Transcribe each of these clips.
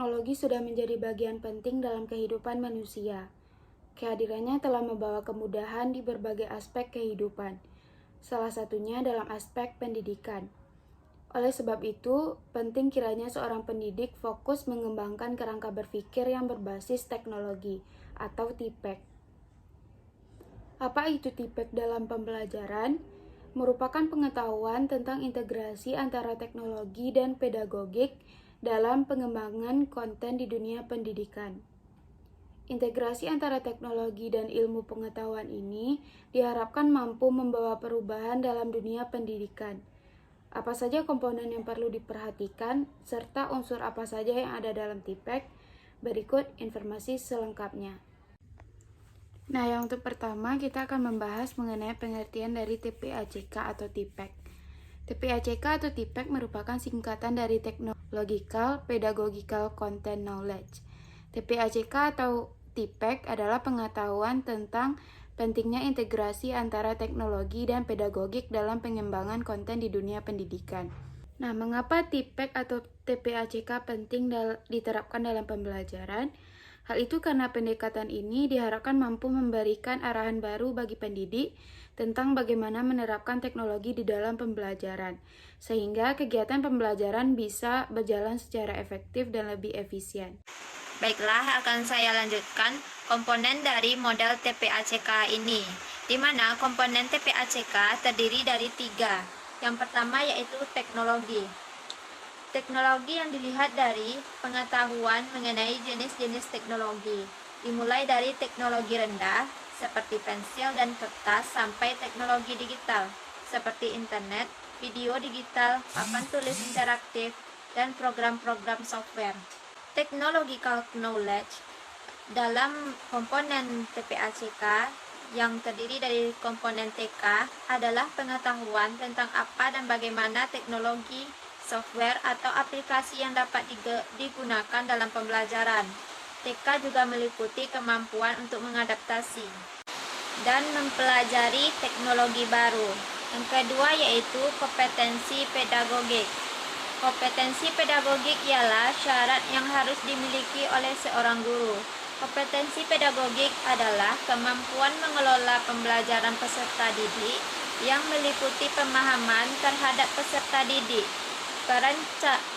teknologi sudah menjadi bagian penting dalam kehidupan manusia. Kehadirannya telah membawa kemudahan di berbagai aspek kehidupan, salah satunya dalam aspek pendidikan. Oleh sebab itu, penting kiranya seorang pendidik fokus mengembangkan kerangka berpikir yang berbasis teknologi atau TIPEK. Apa itu TIPEK dalam pembelajaran? Merupakan pengetahuan tentang integrasi antara teknologi dan pedagogik dalam pengembangan konten di dunia pendidikan. Integrasi antara teknologi dan ilmu pengetahuan ini diharapkan mampu membawa perubahan dalam dunia pendidikan. Apa saja komponen yang perlu diperhatikan, serta unsur apa saja yang ada dalam TIPEK? Berikut informasi selengkapnya. Nah, yang untuk pertama kita akan membahas mengenai pengertian dari TPACK atau TIPEK. TPACK atau TIPEK merupakan singkatan dari Technological Pedagogical Content Knowledge. TPACK atau TIPEK adalah pengetahuan tentang pentingnya integrasi antara teknologi dan pedagogik dalam pengembangan konten di dunia pendidikan. Nah, mengapa TIPEK atau TPACK penting diterapkan dalam pembelajaran? Hal itu karena pendekatan ini diharapkan mampu memberikan arahan baru bagi pendidik tentang bagaimana menerapkan teknologi di dalam pembelajaran, sehingga kegiatan pembelajaran bisa berjalan secara efektif dan lebih efisien. Baiklah, akan saya lanjutkan komponen dari model TPACK ini, di mana komponen TPACK terdiri dari 3. Yang pertama yaitu teknologi. Teknologi yang dilihat dari pengetahuan mengenai jenis-jenis teknologi, dimulai dari teknologi rendah seperti pensil dan kertas sampai teknologi digital seperti internet, video digital, papan tulis interaktif, dan program-program software. Technological knowledge dalam komponen TPACK yang terdiri dari komponen TK adalah pengetahuan tentang apa dan bagaimana teknologi, software atau aplikasi yang dapat digunakan dalam pembelajaran. TK juga meliputi kemampuan untuk mengadaptasi dan mempelajari teknologi baru. Yang kedua yaitu kompetensi pedagogik. Kompetensi pedagogik ialah syarat yang harus dimiliki oleh seorang guru. Kompetensi pedagogik adalah kemampuan mengelola pembelajaran peserta didik yang meliputi pemahaman terhadap peserta didik,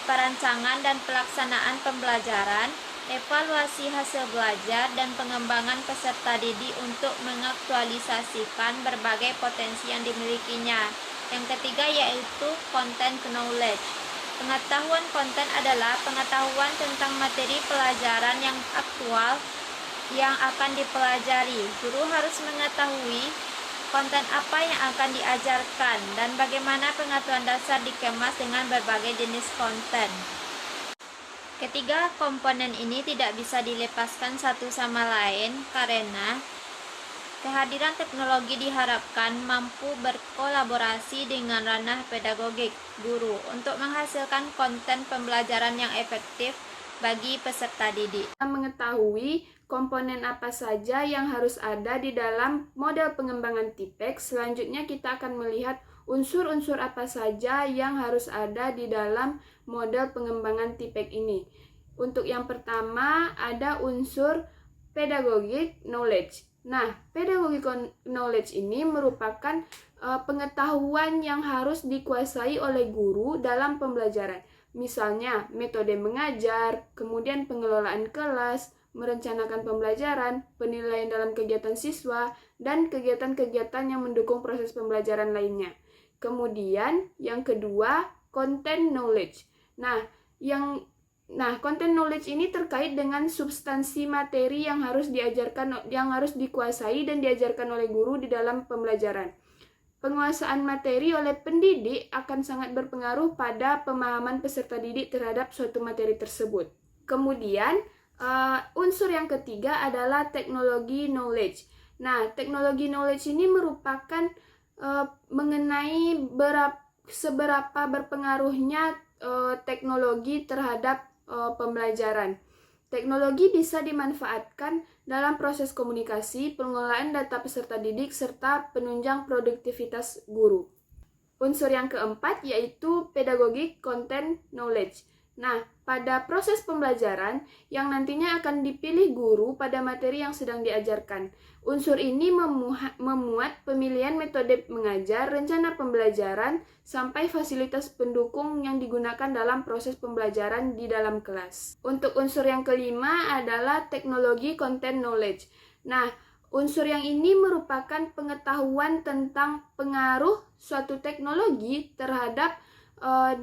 perancangan dan pelaksanaan pembelajaran, evaluasi hasil belajar, dan pengembangan peserta didik untuk mengaktualisasikan berbagai potensi yang dimilikinya. Yang ketiga yaitu content knowledge. Pengetahuan konten adalah pengetahuan tentang materi pelajaran yang aktual yang akan dipelajari. Guru harus mengetahui konten apa yang akan diajarkan dan bagaimana pengetahuan dasar dikemas dengan berbagai jenis konten. Ketiga komponen ini tidak bisa dilepaskan satu sama lain karena kehadiran teknologi diharapkan mampu berkolaborasi dengan ranah pedagogik guru untuk menghasilkan konten pembelajaran yang efektif bagi peserta didik. Mengetahui komponen apa saja yang harus ada di dalam model pengembangan TIPEK, selanjutnya kita akan melihat unsur-unsur apa saja yang harus ada di dalam model pengembangan TIPEK ini. Untuk yang pertama ada unsur pedagogic knowledge. Nah, pedagogic knowledge ini merupakan pengetahuan yang harus dikuasai oleh guru dalam pembelajaran. Misalnya, metode mengajar, kemudian pengelolaan kelas, merencanakan pembelajaran, penilaian dalam kegiatan siswa, dan kegiatan-kegiatan yang mendukung proses pembelajaran lainnya. Kemudian, yang kedua, content knowledge. Content knowledge ini terkait dengan substansi materi yang harus dikuasai dan diajarkan oleh guru di dalam pembelajaran. Penguasaan materi oleh pendidik akan sangat berpengaruh pada pemahaman peserta didik terhadap suatu materi tersebut. Kemudian, unsur yang ketiga adalah teknologi knowledge. Nah, teknologi knowledge ini merupakan mengenai seberapa berpengaruhnya teknologi terhadap pembelajaran. Teknologi bisa dimanfaatkan dalam proses komunikasi, pengelolaan data peserta didik, serta penunjang produktivitas guru. Unsur yang keempat yaitu pedagogic content knowledge. Nah, pada proses pembelajaran yang nantinya akan dipilih guru pada materi yang sedang diajarkan. Unsur ini memuat pemilihan metode mengajar, rencana pembelajaran, sampai fasilitas pendukung yang digunakan dalam proses pembelajaran di dalam kelas. Untuk unsur yang kelima adalah teknologi content knowledge. Nah, unsur yang ini merupakan pengetahuan tentang pengaruh suatu teknologi terhadap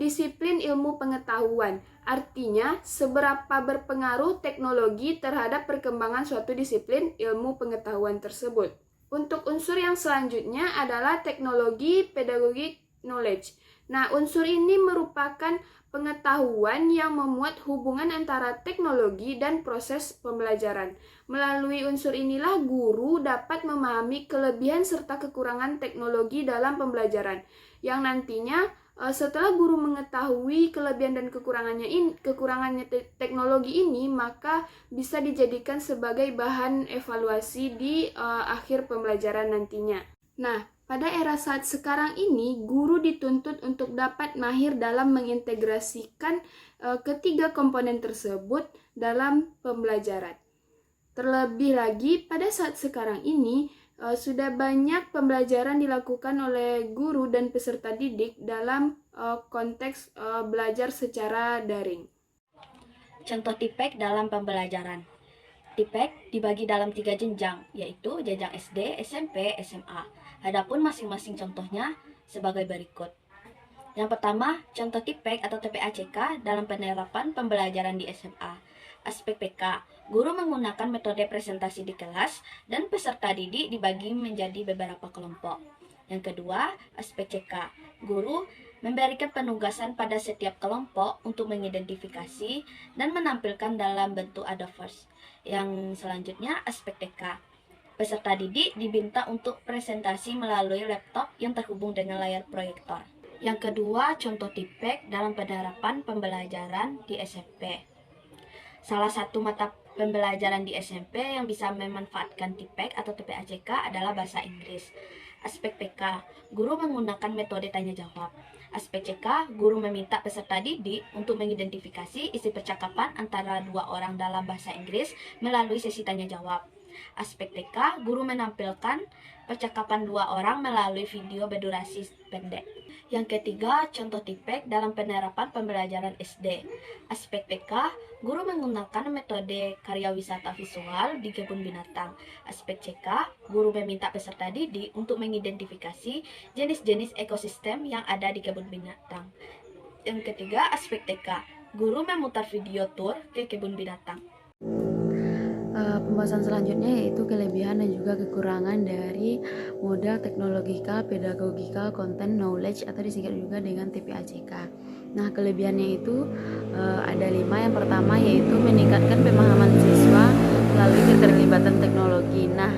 disiplin ilmu pengetahuan. Artinya, seberapa berpengaruh teknologi terhadap perkembangan suatu disiplin ilmu pengetahuan tersebut. Untuk unsur yang selanjutnya adalah teknologi pedagogic knowledge. Nah, unsur ini merupakan pengetahuan yang memuat hubungan antara teknologi dan proses pembelajaran. Melalui unsur inilah guru dapat memahami kelebihan serta kekurangan teknologi dalam pembelajaran, yang nantinya setelah guru mengetahui kelebihan dan kekurangannya teknologi ini, maka bisa dijadikan sebagai bahan evaluasi di akhir pembelajaran nantinya. Nah, pada era saat sekarang ini, guru dituntut untuk dapat mahir dalam mengintegrasikan ketiga komponen tersebut dalam pembelajaran. Terlebih lagi, pada saat sekarang ini, sudah banyak pembelajaran dilakukan oleh guru dan peserta didik dalam konteks belajar secara daring. Contoh TIPEK dalam pembelajaran. TIPEK dibagi dalam 3 jenjang, yaitu jenjang SD, SMP, SMA. Adapun masing-masing contohnya sebagai berikut. Yang pertama, contoh TIPEK atau TPACK dalam penerapan pembelajaran di SMA. Aspek PK, guru menggunakan metode presentasi di kelas dan peserta didik dibagi menjadi beberapa kelompok. Yang kedua, aspek CK, guru memberikan penugasan pada setiap kelompok untuk mengidentifikasi dan menampilkan dalam bentuk adverse. Yang selanjutnya, aspek TK, peserta didik diminta untuk presentasi melalui laptop yang terhubung dengan layar proyektor. Yang kedua, contoh TIPEK dalam penerapan pembelajaran di SMP. Salah satu mata pembelajaran di SMP yang bisa memanfaatkan TIPEK atau TPACK adalah bahasa Inggris. Aspek PK, guru menggunakan metode tanya jawab. Aspek CK, guru meminta peserta didik untuk mengidentifikasi isi percakapan antara dua orang dalam bahasa Inggris melalui sesi tanya jawab. Aspek TK, guru menampilkan percakapan dua orang melalui video berdurasi pendek. Yang ketiga, contoh TIPEK dalam penerapan pembelajaran SD. Aspek TK, guru menggunakan metode karya wisata visual di kebun binatang. Aspek CK, guru meminta peserta didik untuk mengidentifikasi jenis-jenis ekosistem yang ada di kebun binatang. Yang ketiga, aspek TK, guru memutar video tour ke kebun binatang. Pembahasan selanjutnya yaitu kelebihan dan juga kekurangan dari model teknologikal, pedagogikal, content knowledge atau disingkat juga dengan TPACK. Nah, kelebihannya itu ada 5. Yang pertama yaitu meningkatkan pemahaman siswa melalui keterlibatan teknologi. Nah,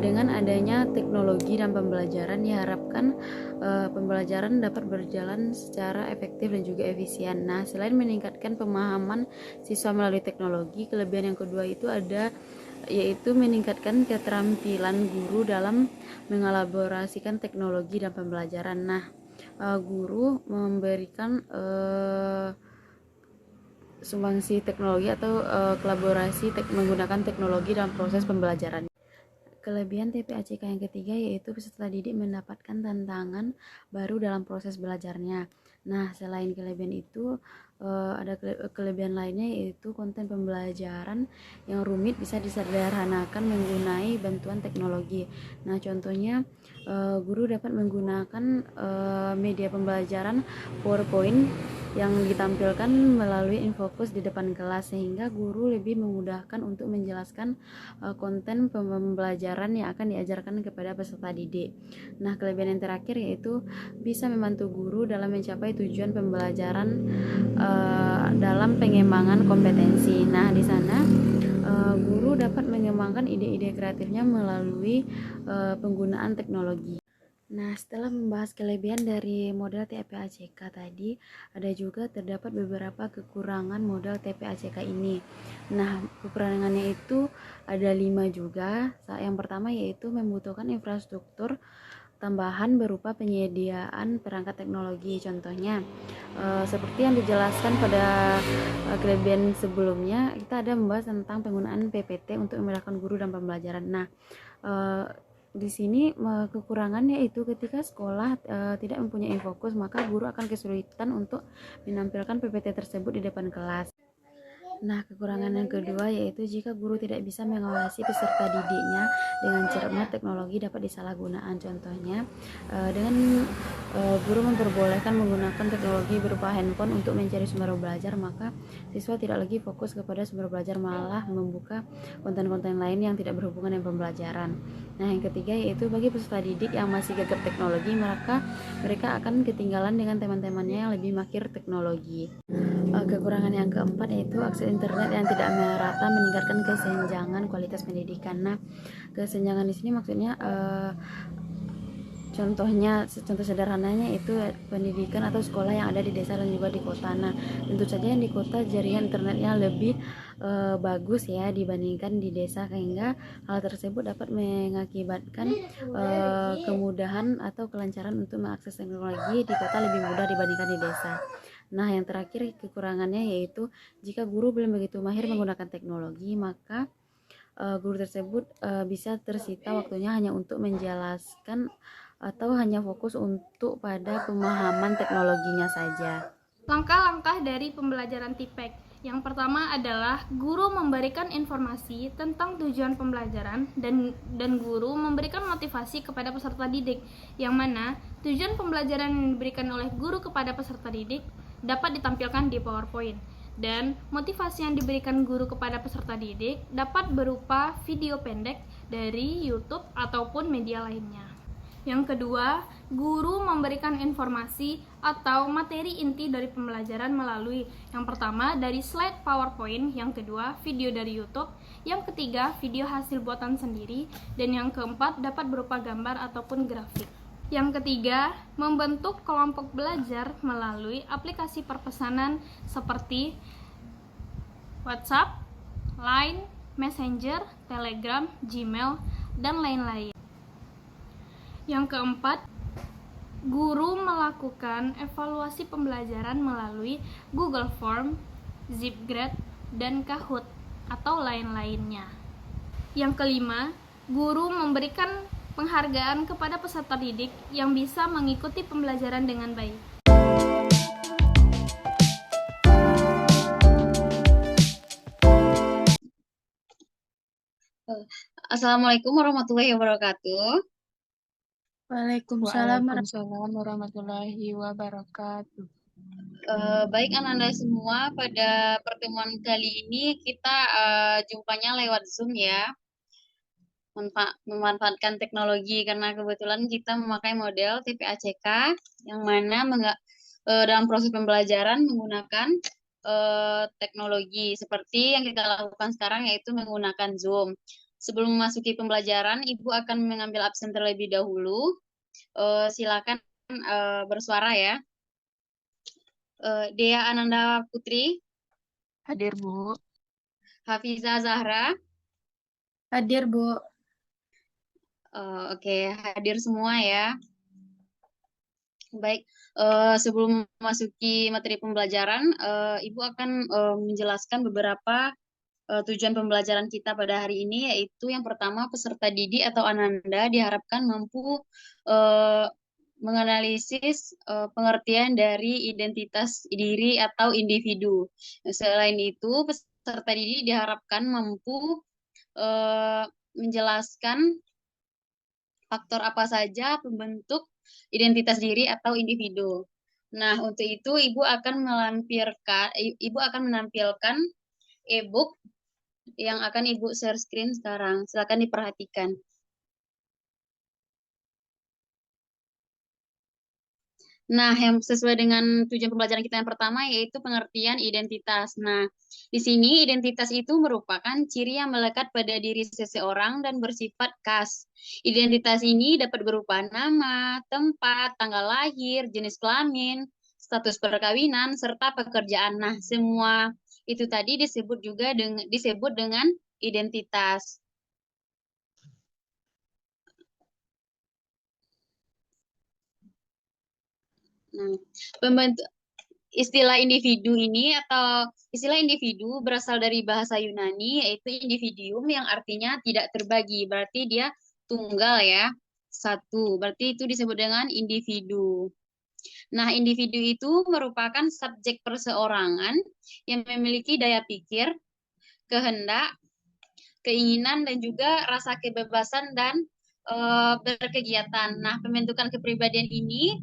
dengan adanya teknologi dan pembelajaran diharapkan pembelajaran dapat berjalan secara efektif dan juga efisien. Nah, selain meningkatkan pemahaman siswa melalui teknologi, kelebihan yang kedua itu ada yaitu meningkatkan keterampilan guru dalam mengelaborasikan teknologi dan pembelajaran. Nah, guru memberikan sumbangsi teknologi atau kolaborasi menggunakan teknologi dalam proses pembelajaran. Kelebihan TPACK yang ketiga yaitu peserta didik mendapatkan tantangan baru dalam proses belajarnya. Nah, selain kelebihan itu ada kelebihan lainnya yaitu konten pembelajaran yang rumit bisa disederhanakan menggunakan bantuan teknologi. Nah, contohnya guru dapat menggunakan media pembelajaran PowerPoint yang ditampilkan melalui infokus di depan kelas sehingga guru lebih memudahkan untuk menjelaskan konten pembelajaran yang akan diajarkan kepada peserta didik. Nah, kelebihan yang terakhir yaitu bisa membantu guru dalam mencapai tujuan pembelajaran dalam pengembangan kompetensi. Nah, di sana guru dapat mengembangkan ide-ide kreatifnya melalui penggunaan teknologi. Nah, setelah membahas kelebihan dari model TPACK tadi, ada juga terdapat beberapa kekurangan model TPACK ini. Nah, kekurangannya itu ada 5 juga. Yang pertama yaitu membutuhkan infrastruktur tambahan berupa penyediaan perangkat teknologi. Contohnya, seperti yang dijelaskan pada kelebihan sebelumnya, kita ada membahas tentang penggunaan PPT untuk memudahkan guru dan pembelajaran. Nah, di sini kekurangannya itu ketika sekolah tidak mempunyai fokus, maka guru akan kesulitan untuk menampilkan PPT tersebut di depan kelas. Nah, kekurangan yang kedua yaitu jika guru tidak bisa mengawasi peserta didiknya dengan cermat, teknologi dapat disalahgunakan. Contohnya, dengan guru memperbolehkan menggunakan teknologi berupa handphone untuk mencari sumber belajar, maka siswa tidak lagi fokus kepada sumber belajar, malah membuka konten-konten lain yang tidak berhubungan dengan pembelajaran. Nah, yang ketiga yaitu bagi peserta didik yang masih gegap teknologi, maka mereka akan ketinggalan dengan teman-temannya yang lebih mahir teknologi. Kekurangan yang keempat yaitu akses internet yang tidak merata meningkatkan kesenjangan kualitas pendidikan. Nah, kesenjangan di sini maksudnya contoh sederhananya itu pendidikan atau sekolah yang ada di desa dan juga di kota. Nah, tentu saja yang di kota jaringan internetnya lebih bagus ya dibandingkan di desa, sehingga hal tersebut dapat mengakibatkan kemudahan atau kelancaran untuk mengakses teknologi di kota lebih mudah dibandingkan di desa. Nah, yang terakhir kekurangannya yaitu jika guru belum begitu mahir menggunakan teknologi, maka guru tersebut bisa tersita waktunya hanya untuk menjelaskan atau hanya fokus untuk pada pemahaman teknologinya saja. Langkah-langkah dari pembelajaran TIPEK. Yang pertama adalah guru memberikan informasi tentang tujuan pembelajaran dan guru memberikan motivasi kepada peserta didik, yang mana tujuan pembelajaran yang diberikan oleh guru kepada peserta didik dapat ditampilkan di PowerPoint, dan motivasi yang diberikan guru kepada peserta didik dapat berupa video pendek dari YouTube ataupun media lainnya. Yang kedua, guru memberikan informasi atau materi inti dari pembelajaran melalui yang pertama dari slide PowerPoint, yang kedua video dari YouTube, yang ketiga video hasil buatan sendiri, dan yang keempat dapat berupa gambar ataupun grafik. Yang ketiga, membentuk kelompok belajar melalui aplikasi perpesanan seperti WhatsApp, Line, Messenger, Telegram, Gmail, dan lain-lain. Yang keempat, guru melakukan evaluasi pembelajaran melalui Google Form, Zipgrad, dan Kahoot atau lain-lainnya. Yang kelima, guru memberikan penghargaan kepada peserta didik yang bisa mengikuti pembelajaran dengan baik. Assalamualaikum warahmatullahi wabarakatuh. Waalaikumsalam. Waalaikumsalam warahmatullahi wabarakatuh. Baik anak-anak semua, pada pertemuan kali ini kita jumpanya lewat Zoom ya, memanfaatkan teknologi karena kebetulan kita memakai model TPACK yang mana dalam proses pembelajaran menggunakan teknologi seperti yang kita lakukan sekarang, yaitu menggunakan Zoom. Sebelum memasuki pembelajaran, Ibu akan mengambil absen terlebih dahulu. Silakan bersuara ya. Dea Ananda Putri. Hadir, Bu. Hafiza Zahra. Hadir, Bu. Oke, hadir semua ya. Baik, sebelum memasuki materi pembelajaran, Ibu akan menjelaskan beberapa tujuan pembelajaran kita pada hari ini, yaitu yang pertama, peserta didik atau Ananda diharapkan mampu menganalisis pengertian dari identitas diri atau individu. Selain itu, peserta didik diharapkan mampu menjelaskan faktor apa saja pembentuk identitas diri atau individu. Nah, untuk itu Ibu akan menampilkan e-book yang akan Ibu share screen sekarang. Silakan diperhatikan. Nah, yang sesuai dengan tujuan pembelajaran kita yang pertama yaitu pengertian identitas. Nah, di sini identitas itu merupakan ciri yang melekat pada diri seseorang dan bersifat khas. Identitas ini dapat berupa nama, tempat, tanggal lahir, jenis kelamin, status perkawinan, serta pekerjaan. Nah, semua itu tadi disebut dengan identitas. Nah, pembentuk istilah individu ini atau istilah individu berasal dari bahasa Yunani yaitu individuum yang artinya tidak terbagi. Berarti dia tunggal ya, satu. Berarti itu disebut dengan individu. Nah, individu itu merupakan subjek perseorangan yang memiliki daya pikir, kehendak, keinginan, dan juga rasa kebebasan dan berkegiatan. Nah, pembentukan kepribadian ini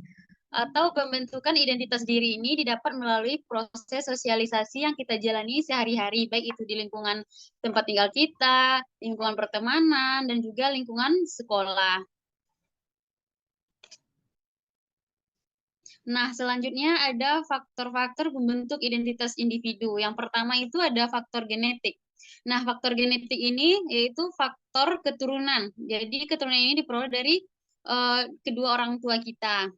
atau pembentukan identitas diri ini didapat melalui proses sosialisasi yang kita jalani sehari-hari, baik itu di lingkungan tempat tinggal kita, lingkungan pertemanan, dan juga lingkungan sekolah. Nah, selanjutnya ada faktor-faktor pembentuk identitas individu. Yang pertama itu ada faktor genetik. Nah, faktor genetik ini yaitu faktor keturunan. Jadi, keturunan ini diperoleh dari kedua orang tua kita.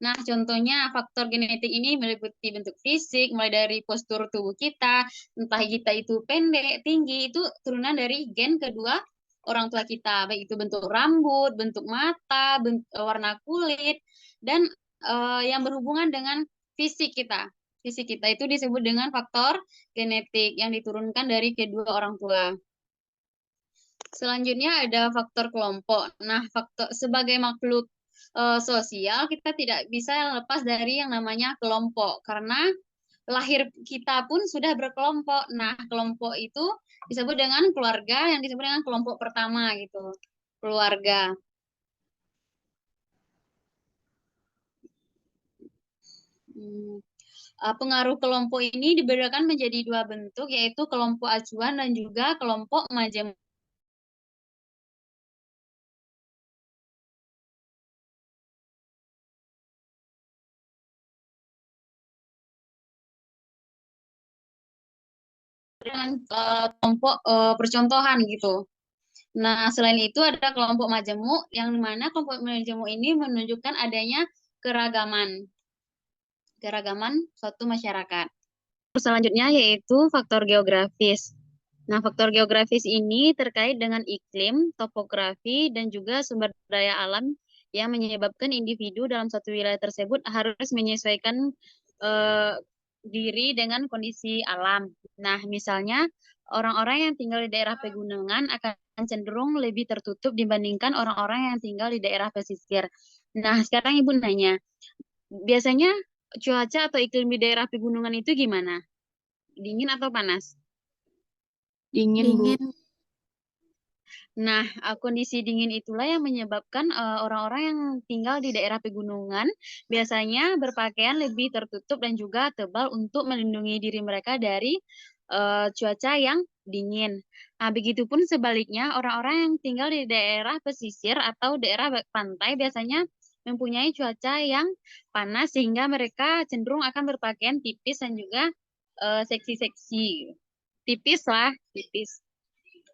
Nah, contohnya faktor genetik ini meliputi bentuk fisik, mulai dari postur tubuh kita, entah kita itu pendek, tinggi, itu turunan dari gen kedua orang tua kita, baik itu bentuk rambut, bentuk mata, warna kulit, dan yang berhubungan dengan fisik kita. Fisik kita itu disebut dengan faktor genetik yang diturunkan dari kedua orang tua. Selanjutnya ada faktor kelompok. Nah, faktor sebagai makhluk sosial kita tidak bisa lepas dari yang namanya kelompok karena lahir kita pun sudah berkelompok. Nah, kelompok itu disebut dengan keluarga yang disebut dengan kelompok pertama gitu. Keluarga. Pengaruh kelompok ini dibedakan menjadi dua bentuk, yaitu kelompok acuan dan juga kelompok majemuk. Dengan kelompok percontohan gitu. Nah, selain itu ada kelompok majemuk, yang mana kelompok majemuk ini menunjukkan adanya keragaman suatu masyarakat. Selanjutnya yaitu faktor geografis. Nah, faktor geografis ini terkait dengan iklim, topografi, dan juga sumber daya alam yang menyebabkan individu dalam satu wilayah tersebut harus menyesuaikan diri dengan kondisi alam. Nah, misalnya orang-orang yang tinggal di daerah pegunungan akan cenderung lebih tertutup dibandingkan orang-orang yang tinggal di daerah pesisir. Nah, sekarang Ibu nanya, biasanya cuaca atau iklim di daerah pegunungan itu gimana? Dingin atau panas? Dingin, Bu. Dingin. Nah, kondisi dingin itulah yang menyebabkan orang-orang yang tinggal di daerah pegunungan biasanya berpakaian lebih tertutup dan juga tebal untuk melindungi diri mereka dari cuaca yang dingin. Nah, begitupun sebaliknya, orang-orang yang tinggal di daerah pesisir atau daerah pantai biasanya mempunyai cuaca yang panas sehingga mereka cenderung akan berpakaian tipis dan juga seksi-seksi. Tipis lah, tipis.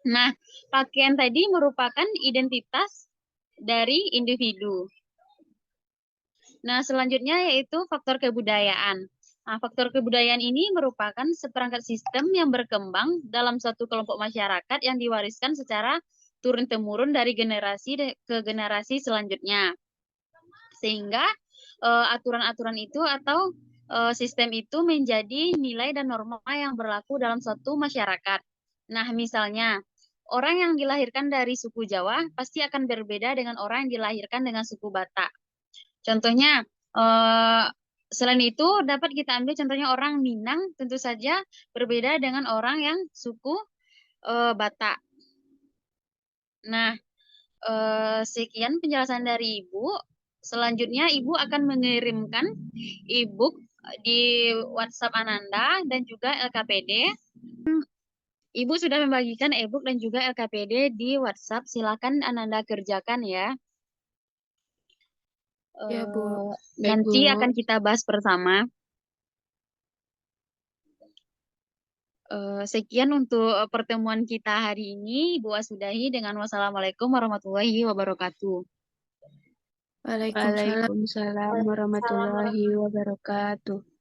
Nah, pakaian tadi merupakan identitas dari individu. Nah, selanjutnya yaitu faktor kebudayaan. Nah, faktor kebudayaan ini merupakan seperangkat sistem yang berkembang dalam suatu kelompok masyarakat yang diwariskan secara turun-temurun dari generasi ke generasi selanjutnya. Sehingga aturan-aturan itu atau sistem itu menjadi nilai dan norma yang berlaku dalam suatu masyarakat. Nah, misalnya, orang yang dilahirkan dari suku Jawa pasti akan berbeda dengan orang yang dilahirkan dengan suku Batak. Contohnya, selain itu dapat kita ambil contohnya orang Minang tentu saja berbeda dengan orang yang suku Batak. Nah, sekian penjelasan dari Ibu. Selanjutnya Ibu akan mengirimkan e-book di WhatsApp Ananda dan juga LKPD. Ibu sudah membagikan e-book dan juga LKPD di WhatsApp. Silakan Ananda kerjakan ya. Ya, Bu. Nanti Bu. akan kita bahas bersama. Sekian untuk pertemuan kita hari ini. Ibu sudahi dengan wassalamualaikum warahmatullahi wabarakatuh. Waalaikumsalam. Waalaikumsalam warahmatullahi wabarakatuh.